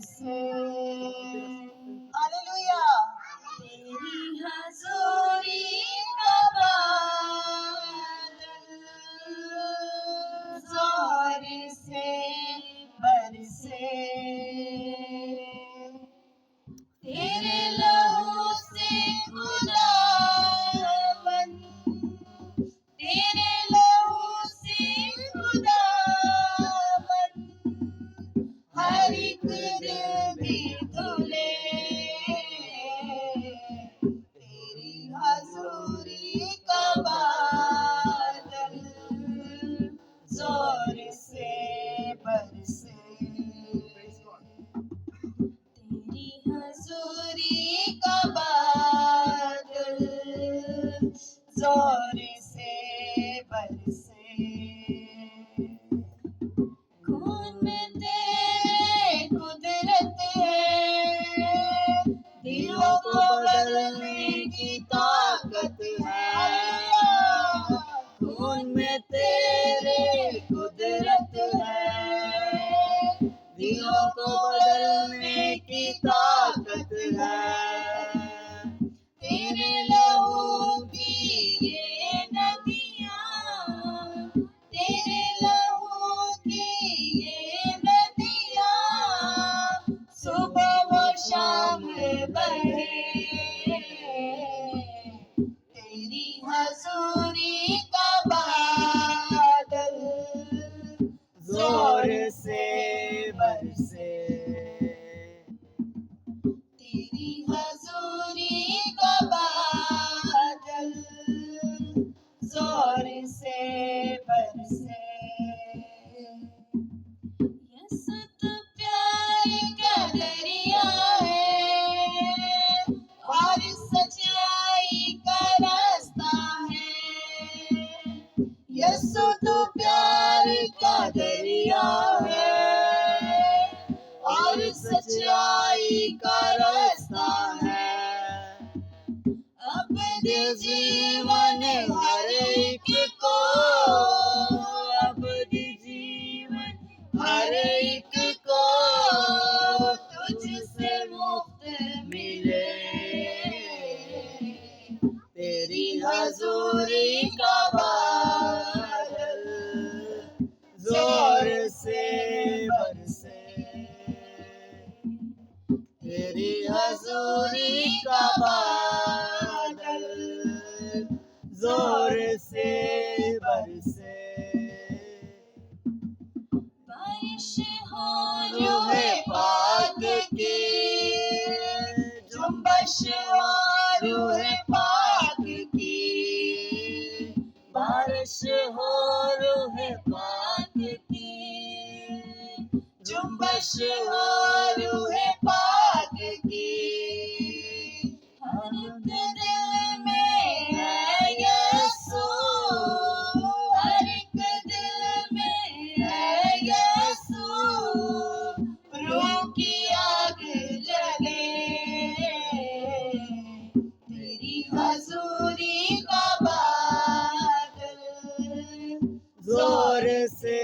बरसे। हालेलुया। तेरी हजूरी का बादल जोर से बरसे। तेरे लहू से खुदावन, तेरे लहू से खुदावन, हर एक दिल भी धुले। तेरी हजूरी का बादल जोर से बरसे। तेरी हजूरी का बादल जोर से बरसे। खून में तेरे कुदरत है, दिलों को बदलने की ताकत है। खून में तेरे कुदरत है, दिलों को बदलने की ताकत है। तेरे लहू की ये नदियाँ, तेरे लहू की ये नदियाँ, सुबह व शाम बहे। तेरी हजूरी का बादल जोर से बरसे। तेरी हजूरी का बादल जोर से बरसे। यसु तो प्यार का दरिया है और सच्चाई का रास्ता है। यसु तो प्यार का दरिया है और सच्चाई का रास्ता है। अबदी जीवन हर एक को, अबदी जीवन हर एक को तुझसे मुफ्त मिले। तेरी हजूरी का बादल जोर से बरसे। तेरी हजूरी का बादल जोर से बरसे। बारिश हो रूहे पाक की, जुम्बश हो रूहे पाक की, बारिश हो रूहे पाक की, जुम्बश हो रूहे पाक की। हर एक दिल में है यसू, हर एक दिल में है यसू, रूह की आग जले। तेरी हजूरी का बादल जोर से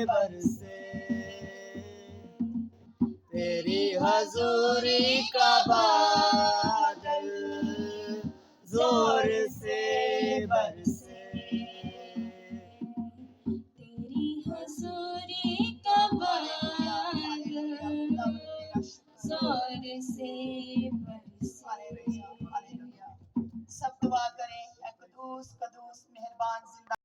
बरसे। तेरी हजूरी का बादल जोर से बरसे। तेरी हजूरी का बादल जोर से बरसे। सब दुआ करें, कदूस कदूस मेहरबान जिंदा